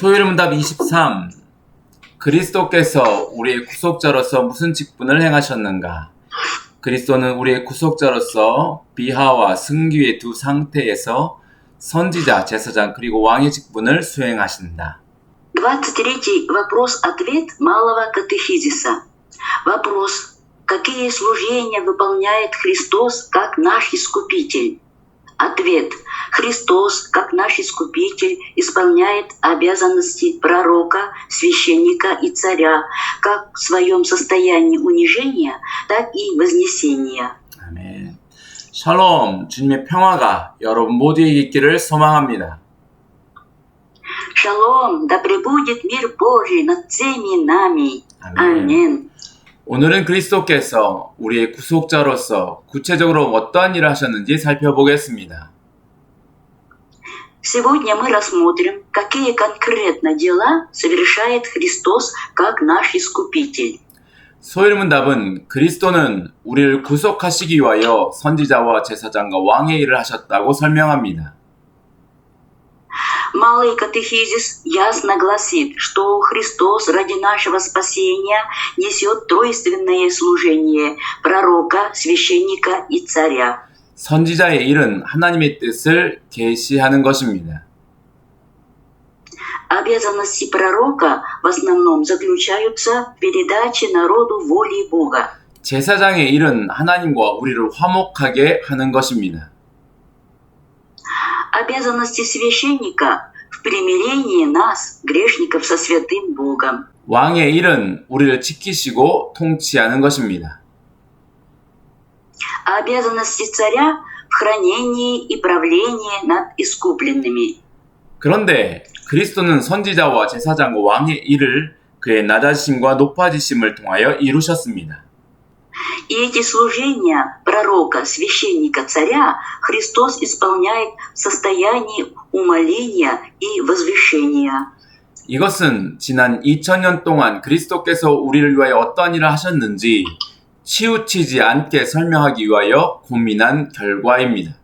토요일문답 23. 그리스도께서 우리의 구속자로서 무슨 직분을 행하셨는가? 그리스도는 우리의 구속자로서 비하와 승귀의 두 상태에서 선지자, 제사장 그리고 왕의 직분을 수행하신다. 23 вопрос-ответ малого катехизиса. Вопрос: какие служения выполняет Христос как наш Искупитель? Ответ: Христос, как наш Искупитель, исполняет обязанности пророка, священника и царя, как в своем состоянии унижения, так и вознесения. 아멘. 샬롬, 주님의 평화가 여러분 모두에게 있기를 소망합니다. Шалом, да пребудет мир Божий над всеми нами. Аминь. 오늘은 그리스도께서 우리의 구속자로서 구체적으로 어떠한 일을 하셨는지 살펴보겠습니다. Сегодня мы рассмотрим, какие конкретно дела совершает Христос как наш Искупитель. 소일문답은 그리스도는 우리를 구속하시기 위하여 선지자와 제사장과 왕의 일을 하셨다고 설명합니다. Малый катехизис ясно гласит, что Христос ради нашего спасения несет тройственное служение пророка, священника и царя. 선지자의 일은 하나님의 뜻을 계시하는 것입니다. Обязанности пророка в основном заключаются в передаче народу воли Бога. 제사장의 일은 하나님과 우리를 화목하게 하는 것입니다. Обязанности священника в примирении нас, грешников, со святым Богом. 왕의 일은 우리를 지키시고 통치하는 것입니다. Обязанности царя в хранении и правлении над искупленными. 그런데 그리스도는 선지자와 제사장과 왕의 일을 그의 낮아지심과 높아지심을 통하여 이루셨습니다. И эти служения пророка, священника, царя Христос исполняет в состоянии умоления и возвышения. 이것은 지난 2000년 동안 그리스도께서 우리를 위하여 어떠한 일을 하셨는지 치우치지 않게 설명하기 위하여 고민한 결과입니다.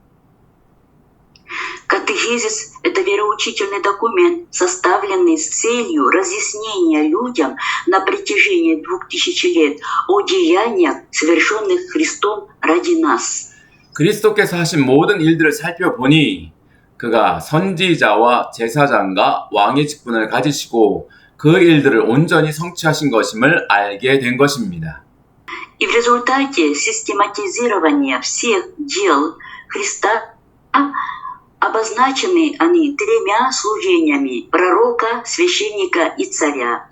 Катехизис – это вероучительный документ, составленный с целью разъяснения людям на протяжении 2000 лет о деяниях, совершенных Христом ради нас. 그리스도께서 하신 모든 일들을 살펴보니 그가 선지자와 제사장과 왕의 직분을 가지시고 그 일들을 온전히 성취하신 것임을 알게 된 것입니다. И в результате систематизирования всех дел Христа обозначены они тремя служениями пророка, священника и царя.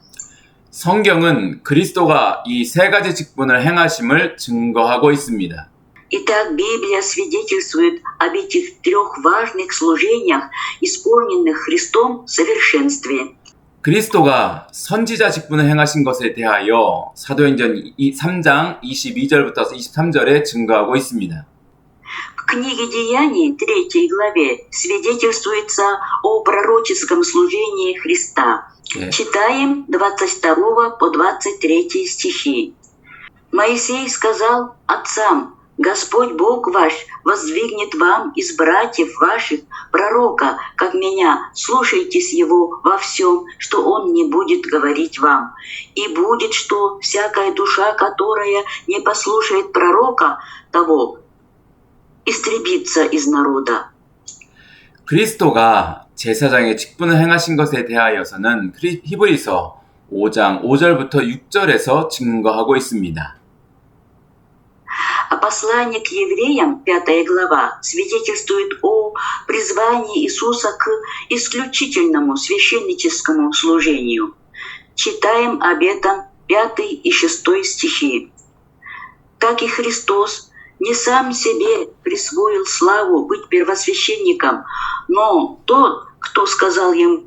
성경은 그리스도가 이 세 가지 직분을 행하심을 증거하고 있습니다. Итак, Библия свидетельствует об этих трех важных служениях, исполненных Христом в совершенстве. 그리스도가 선지자 직분을 행하신 것에 대하여 사도행전 3장 22절부터 23절에 증거하고 있습니다. В книге Деяний, 3 главе, свидетельствуется о пророческом служении Христа. Читаем 22 по 23 стихи. Моисей сказал отцам: Господь Бог ваш воздвигнет вам из братьев ваших пророка, как меня, слушайтесь его во всем, что он не будет говорить вам. И будет, что всякая душа, которая не послушает пророка того, истребится из народа. 그리스도가 제사장의 직분을 행하신 것에 대하여서는 히브리서 5장 5절부터 6절에서 증거하고 있습니다. А послание к евреям, 5 глава, свидетельствует о призвании Иисуса к исключительному священническому служению. Читаем об этом 5 и 6 стихи. Так и Христос не сам себе присвоил славу быть первосвященником, но тот, кто сказал ему: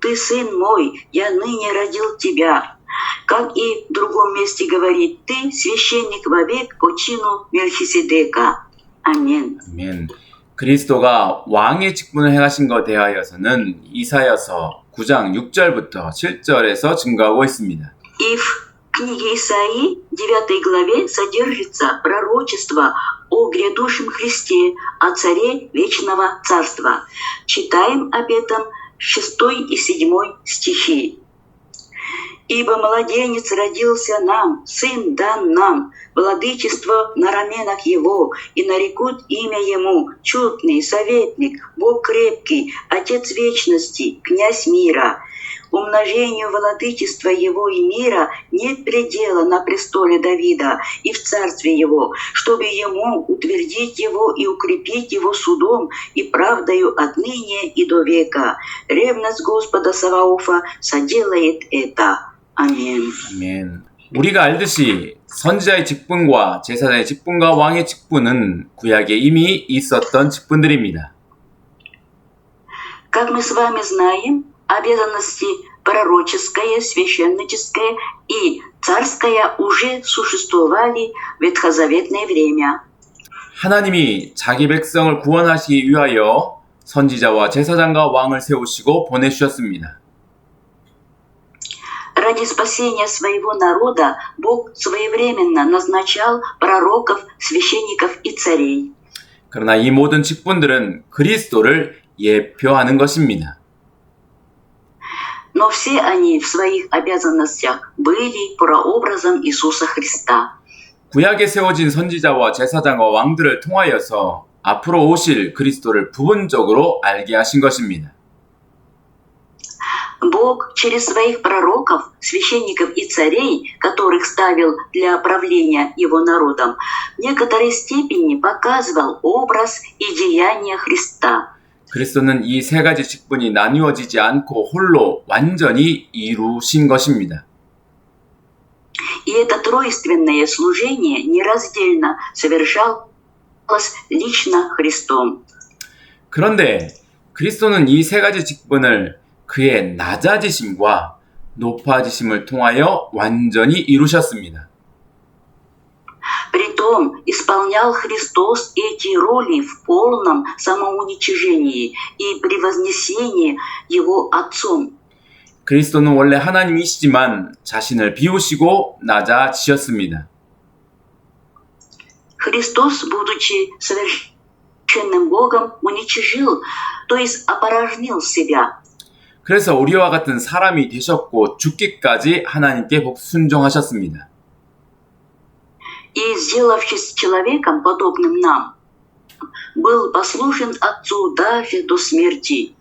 «Ты сын мой, я ныне родил тебя». Как и в другом месте говорит: «Ты священник вовек по чину Мелхиседека». Амин. 아멘. 그리스도가 왕의 직분을 행하신 것에 대하여서는 이사야서 9장 6절부터 7절에서 증거하고 있습니다. И в книге Исаии, 9 главе, содержится пророчество о грядущем Христе, о царе вечного царства. Читаем об этом в 6 и 7 стихи. «Ибо младенец родился нам, сын дан нам, владычество на раменах его, и нарекут имя ему чудный, советник, Бог крепкий, Отец вечности, князь мира. Умножению владычества его и мира нет предела на престоле Давида и в царстве его, чтобы ему утвердить его и укрепить его судом и правдою отныне и до века. Ревность Господа Саваофа соделает это. 아멘. 아멘. 우리가 알듯이 선지자의 직분과 제사장의 직분과 왕의 직분은 구약에 이미 있었던 직분들입니다. Как мы с вами знаем, обязанности пророческая, священническая и царская уже существовали в ветхозаветное время. 하나님이 자기 백성을 구원하시기 위하여 선지자와 제사장과 왕을 세우시고 보내주셨습니다. Ради спасения своего народа Бог своевременно назначал пророков, священников и царей. 그러나 이 모든 직분들은 그리스도를 예표하는 것입니다. Но все они в своих обязанностях были прообразом Иисуса Христа. 구약에 세워진 선지자와 제사장과 왕들을 통하여서 앞으로 오실 그리스도를 부분적으로 알게 하신 것입니다. Бог через своих пророков, священников и царей, которых ставил для правления его народом, в некоторой степени показывал образ и деяния Христа. 그리스도는 이 세 가지 직분이 나뉘어지지 않고 홀로 완전히 이루신 것입니다. И это тройственное служение нераздельно совершалось лично Христом. 그런데 그리스도는 이 세 가지 직분을 그의 낮아지심과 높아지심을 통하여 완전히 이루셨습니다. Притом исполнял Христос эти роли в полном самоуничижении и превознесении Его Отцом. 그리스도는 원래 하나님이시지만 자신을 비우시고 낮아지셨습니다. Христос, будучи совершенным Богом, уничижил, то есть опорожнил себя. 그래서 우리와 같은 사람이 되셨고 죽기까지 하나님께 순종하셨습니다. И, сделавшись человеком, подобным нам, был послушен Отцу даже до смерти.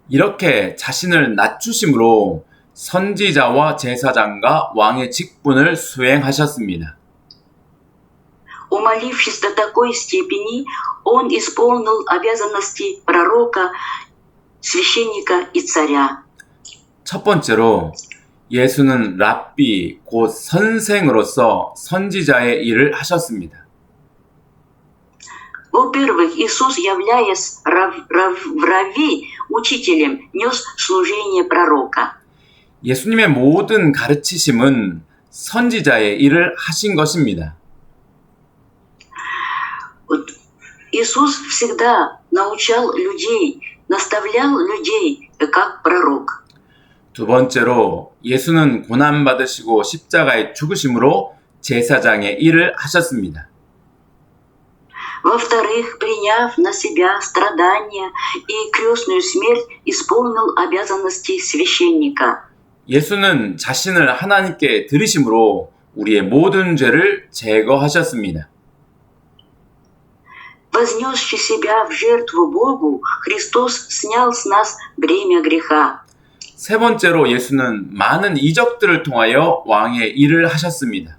이렇게 자신을 낮추심으로 선지자와 제사장과 왕의 직분을 수행하셨습니다. Умолившись до такой степени, он исполнил обязанности пророка, священника и царя. 첫 번째로 예수는 랍비 곧 선생으로서 선지자의 일을 하셨습니다. Во-первых, Иисус, являясь равви, учителем, нес служение пророка. 예수님의 모든 가르치심은 선지자의 일을 하신 것입니다. Иисус всегда научал людей, наставлял людей, как пророк. 두 번째로 예수는 고난받으시고 십자가에 죽으심으로 제사장의 일을 하셨습니다. Во-вторых, приняв на себя страдания и крестную смерть, исполнил обязанности священника. 예수는 자신을 하나님께 드리심으로 우리의 모든 죄를 제거하셨습니다. Вознесший себя в жертву Богу, Христос снял с нас бремя греха. 세 번째로 예수는 많은 이적들을 통하여 왕의 일을 하셨습니다.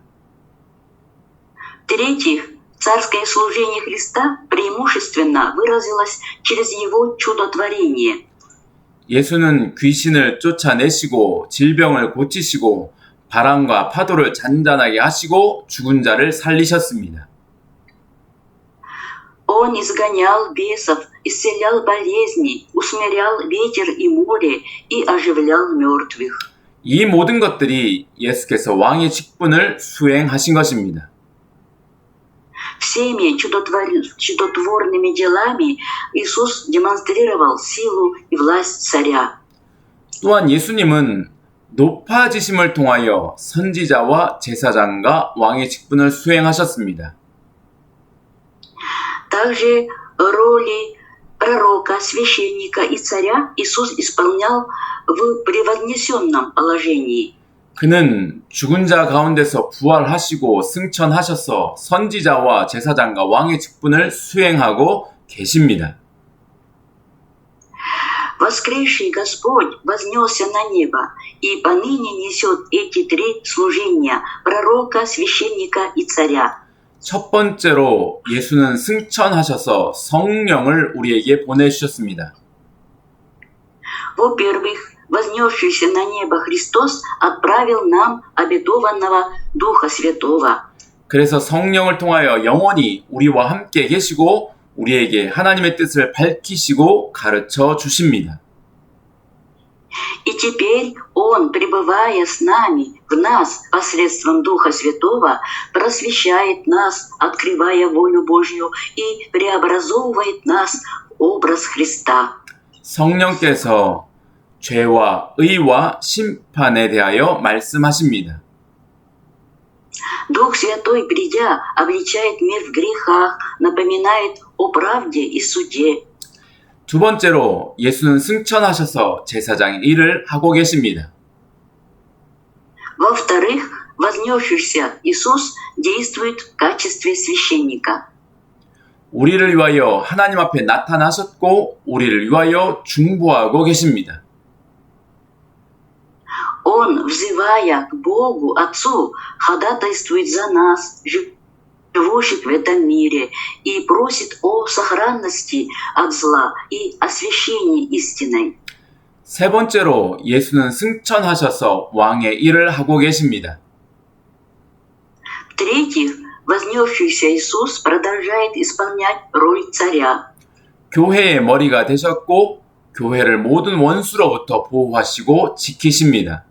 В-третьих, царское служение Христа преимущественно выразилось через Его чудотворение. 예수는 귀신을 쫓아내시고 질병을 고치시고 바람과 파도를 잔잔하게 하시고 죽은 자를 살리셨습니다. Он изгонял бесов, исцелял болезни, усмирял ветер и море и оживлял мертвых. 이 모든 것들이 예수께서 왕의 직분을 수행하신 것입니다. Всеми чудотворными делами Иисус демонстрировал силу и власть царя. 또한 예수님은 높아지심을 통하여 선지자와 제사장과 왕의 직분을 수행하셨습니다. Также роли пророка, священника и царя Иисус исполнял в превознесенном положении. 그는 죽은 자 가운데서 부활하시고 승천하셔서 선지자와 제사장과 왕의 직분을 수행하고 계십니다. Воскресший Господь вознесся на небо и поныне несет эти три служения – пророка, священника и царя. 첫 번째로 예수는 승천하셔서 성령을 우리에게 보내주셨습니다. Во-первых, вознесшийся на небо Христос отправил нам обетованного Духа Святого. 그래서 성령을 통하여 영원히 우리와 함께 계시고 우리에게 하나님의 뜻을 밝히시고 가르쳐 주십니다. И теперь Он, пребывая с нами, в нас, посредством Духа Святого, просвещает нас, открывая волю Божью и преобразовывает нас в образ Христа. 성령께서 죄와 의와 심판에 대하여 말씀하십니다. Дух Святой, придя, обличает мир в грехах, напоминает о правде и суде. 두 번째로 예수는 승천하셔서 제사장의 일을 하고 계십니다. Во-вторых, вознесшийся Иисус действует в качестве священника. 우리를 위하여 하나님 앞에 나타나셨고 우리를 위하여 중보하고 계십니다. Он, взывая к Богу, Отцу, ходатайствует за нас, живущих в этом мире, и просит о сохранности от зла и освящении истиной. 세 번째로 예수는 승천하셔서 왕의 일을 하고 계십니다. В-третьих, вознесшийся Иисус продолжает исполнять роль царя. 교회의 머리가 되셨고 교회를 모든 원수로부터 보호하시고 지키십니다.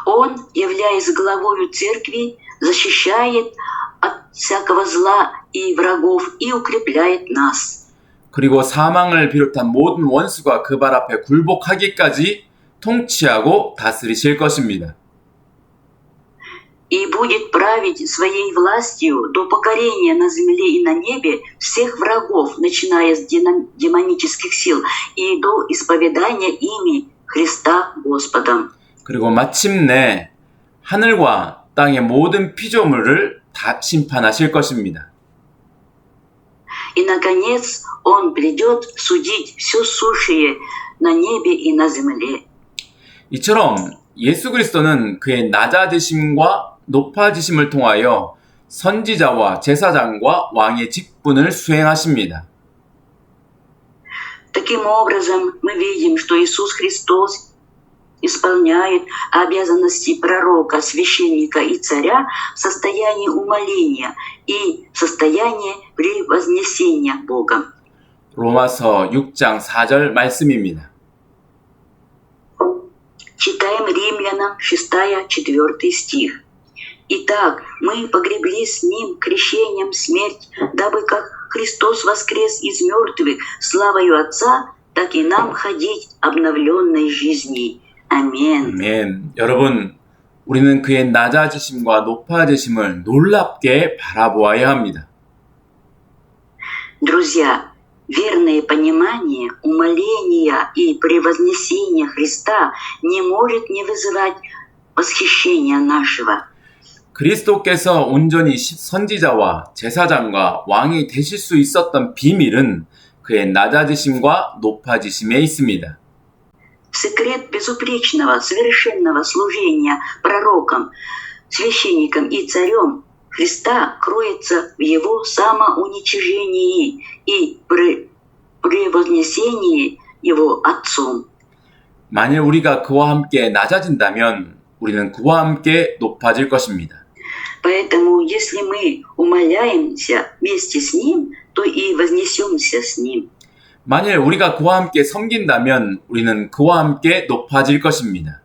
Он, являясь главою церкви, защищает от всякого зла и врагов и укрепляет нас. 그리고 사망을 비롯한 모든 원수가 그 발 앞에 굴복하기까지 통치하고 다스리실 것입니다. И будет править своей властью до покорения на земле и на небе всех врагов, начиная с демонических сил и до исповедания ими Христа Господом. 그리고 마침내 하늘과 땅의 모든 피조물을 다 심판하실 것입니다. И, наконец, Он придет судить все сущее на небе и на земле. 이처럼 예수 그리스도는 그의 낮아지심과 높아지심을 통하여 선지자와 제사장과 왕의 직분을 수행하십니다. Таким образом, мы видим, что Иисус Христос исполняет обязанности пророка, священника и царя в состоянии умоления и в состоянии превознесения Богом. 로마서 6장 4절 말씀입니다. Читаем Римлянам 6-4 стих. «Итак, мы погребли с Ним крещением смерть, дабы как Христос воскрес из мертвых славою Отца, так и нам ходить обновленной жизнью». 아멘. 아멘. 여러분, 우리는 그의 낮아지심과 높아지심을 놀랍게 바라보아야 합니다. Друзья, верное понимание умоления и превознесения Христа не может не вызывать восхищения нашего. 그리스도께서 온전히 선지자와 제사장과 왕이 되실 수 있었던 비밀은 그의 낮아지심과 높아지심에 있습니다. Секрет безупречного, совершенного служения пророком, священником и царем Христа кроется в Его самоуничижении и превознесении Его Отцом. 만일 우리가 그와 함께 낮아진다면 우리는 그와 함께 높아질 것입니다. Поэтому, если мы умоляемся вместе с Ним, то и вознесемся с Ним. 만일 우리가 그와 함께 섬긴다면 우리는 그와 함께 높아질 것입니다.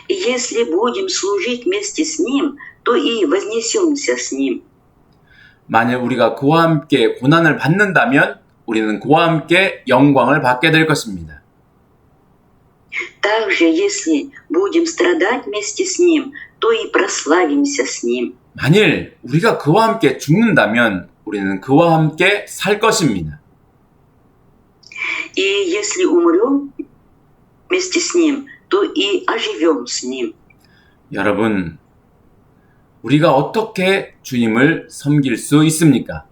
И если будем служить вместе с Ним, то и вознесемся с Ним. 만일 우리가 그와 함께 고난을 받는다면 우리는 그와 함께 영광을 받게 될 것입니다. Также, если будем страдать вместе с Ним, то и прославимся с Ним. 만일 우리가 그와 함께 죽는다면 우리는 그와 함께 살 것입니다. И если умрем вместе с Ним, то и оживем с Ним. 여러분, 우리가 어떻게 주님을 섬길 수 있습니까?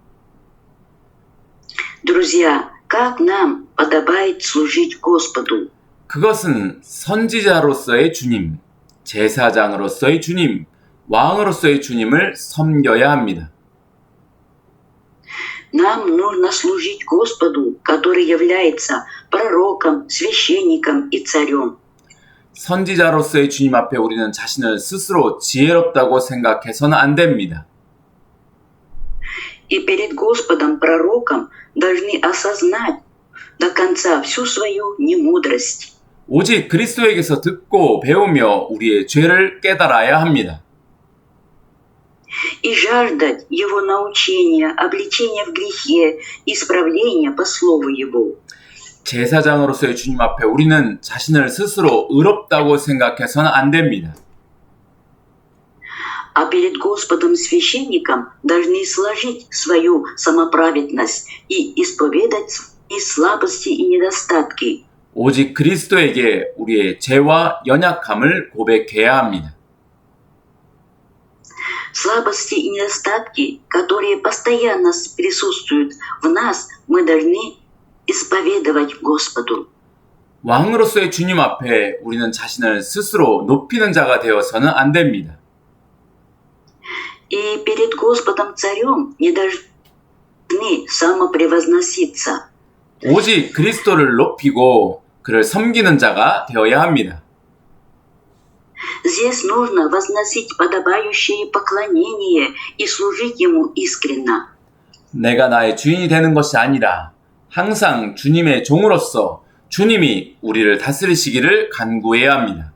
Друзья, как нам подобает служить Господу? 그것은 선지자로서의 주님, 제사장으로서의 주님, 왕으로서의 주님을 섬겨야 합니다. Нам нужно служить Господу, который является пророком, священником и царем. 선지자로서의 주님 앞에 우리는 자신을 스스로 지혜롭다고 생각해서는 안 됩니다. И перед Господом, пророком, должны осознать до конца всю свою немудрость. 오직 그리스도에게서 듣고 배우며 우리의 죄를 깨달아야 합니다. И жаждать Его научения, обличения в грехе, исправления по Слову Его. 제사장으로서의 주님 앞에 우리는 자신을 스스로 의롭다고 생각해서는 안 됩니다. А перед Господом священником должны сложить свою самоправедность и исповедать свои слабости и недостатки. 오직 그리스도에게 우리의 죄와 연약함을 고백해야 합니다. Слабости и недостатки, которые постоянно присутствуют в нас, мы должны исповедовать Господу. 왕으로서의 주님 앞에 우리는 자신을 스스로 높이는 자가 되어서는 안 됩니다. И перед Господом Царем не должны самопревозноситься. 오직 그리스도를 높이고 그를 섬기는 자가 되어야 합니다. Здесь нужно возносить подобающее поклонение и служить Ему искренно. 내가 나의 주인이 되는 것이 아니라 항상 주님의 종으로서 주님이 우리를 다스리시기를 간구해야 합니다.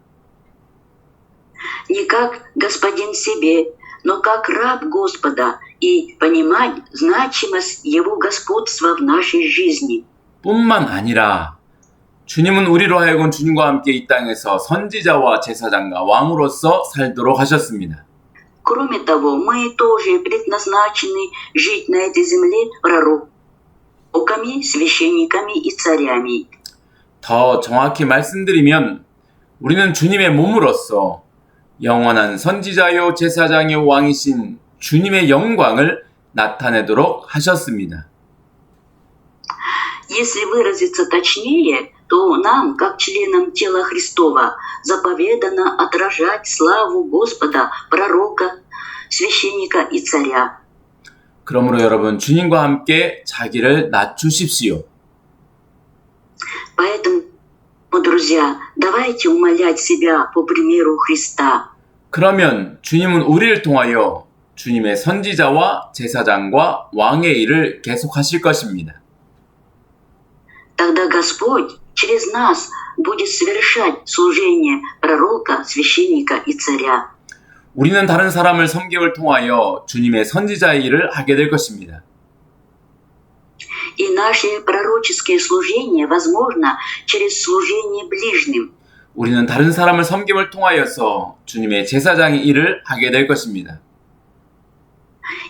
Не как господин себе, но как раб Господа и понимать значимость Его господства в нашей жизни. 뿐만 아니라 주님은 우리로 하여금 주님과 함께 이 땅에서 선지자와 제사장과 왕으로서 살도록 하셨습니다. Кроме того, мы тоже предназначены жить на этой земле пророками, священниками и царями. 더 정확히 말씀드리면 우리는 주님의 몸으로서 영원한 선지자요 제사장요 왕이신 주님의 영광을 나타내도록 하셨습니다. Если выразиться точнее, то нам, как членам тела Христова, заповедано отражать славу Господа, пророка, священника и царя. 그러므로 여러분 주님과 함께 자기를 낮추십시오. Поэтому, друзья, давайте умолять себя по примеру Христа. 그러면 주님은 우리를 통하여 주님의 선지자와 제사장과 왕의 일을 계속하실 것입니다. Тогда Господь через нас будет совершать служение пророка, священника и царя. 우리는 다른 사람을 섬김을 통하여 주님의 선지자의 일을 하게 될 것입니다. И наше пророческое служение возможно через служение ближним. 우리는 다른 사람을 섬김을 통하여서 주님의 제사장의 일을 하게 될 것입니다.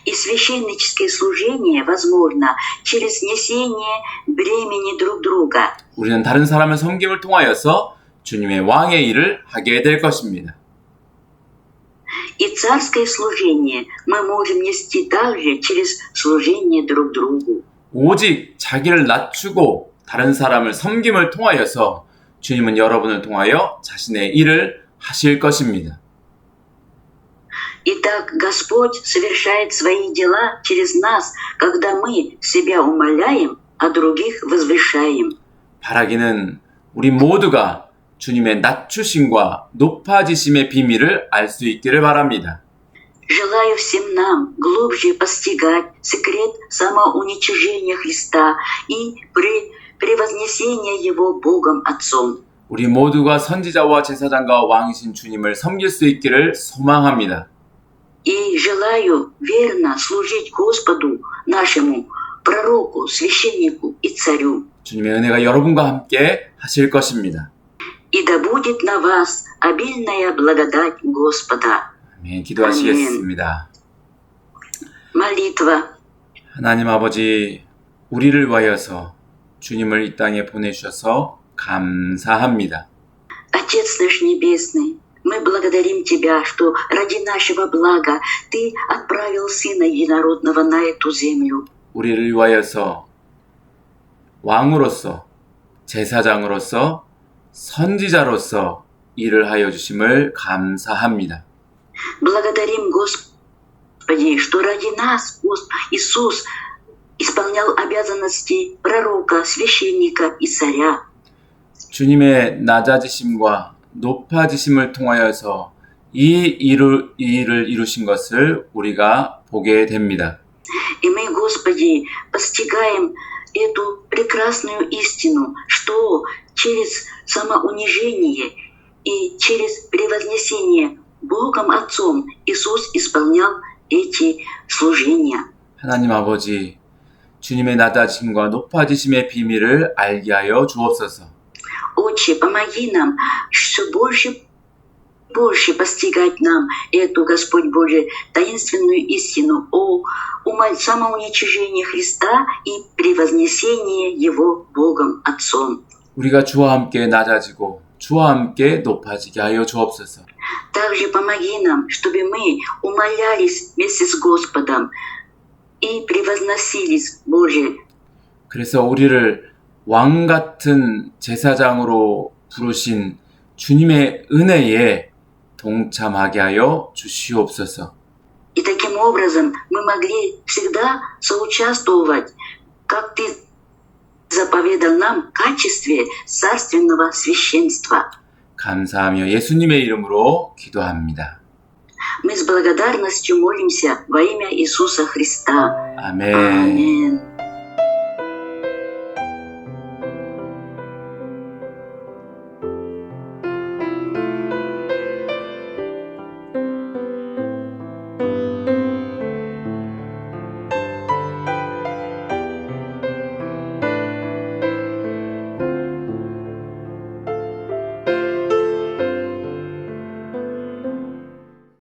И священническое служение возможно через несение бремени друг друга. 우리는 다른 사람을 섬김을 통하여서 주님의 왕의 일을 하게 될 것입니다. И царское служение мы можем нести также через служение друг другу. 오직 자기를 낮추고 다른 사람을 섬김을 통하여서 주님은 여러분을 통하여 자신의 일을 하실 것입니다. Итак, Господь совершает свои дела через нас, когда мы себя умаляем, а других возвышаем. 바라기는 우리 모두가 주님의 낮추심과 높아지심의 비밀을 알 수 있기를 바랍니다. Желаю всем нам глубже постигать секрет самоуничижения Христа и превознесения Его Богом Отцом. 우리 모두가 선지자와 제사장과 왕이신 주님을 섬길 수 있기를 소망합니다. И желаю верно служить Господу нашему, пророку, священнику и царю. 주님의 은혜가 여러분과 함께 하실 것입니다. И да будет на вас обильная благодать Господа. 아멘. 기도하시겠습니다. Молитва. 하나님 아버지, 우리를 위하여서 주님을 이 땅에 보내주셔서 감사합니다. Отец наш Небесный, мы благодарим Тебя, что ради нашего блага Ты отправил Сына Единородного на эту землю. 우리를 위하여서 왕으로서, 제사장으로서, 선지자로서 일을 하여 주심을 감사합니다. Благодарим, Господи, что ради нас Иисус исполнял обязанности пророка, священника и царя. 주님의 낮아지심과 높아지심을 통하여서 이 일을 이루신 것을 우리가 보게 됩니다. И мы, Господи, постигаем эту прекрасную истину, что через самоунижение и через превознесение Богом Отцом Иисус исполнял эти служения. 하나님 아버지, 주님의 낮아지심과 높아지심의 비밀을 알게 하여 주옵소서. Отче, помоги нам все больше и больше постигать нам эту, Господь Божий, таинственную истину о самоуничижении Христа и превознесении Его Богом Отцом. 우리가 주와 함께 낮아지고 주와 함께 높아지게 하여 주옵소서. Также помоги нам, чтобы мы умолялись вместе с Господом и превозносились, Боже. 그래서 우리를 왕 같은 제사장으로 부르신 주님의 은혜에 동참하게 하여 주시옵소서. И таким образом мы могли всегда соучаствовать, как Ты заповедал нам в качестве царственного священства. 감사하며 예수님의 이름으로 기도합니다. Мы с благодарностью молимся во имя Иисуса Христа. 아멘. Аминь.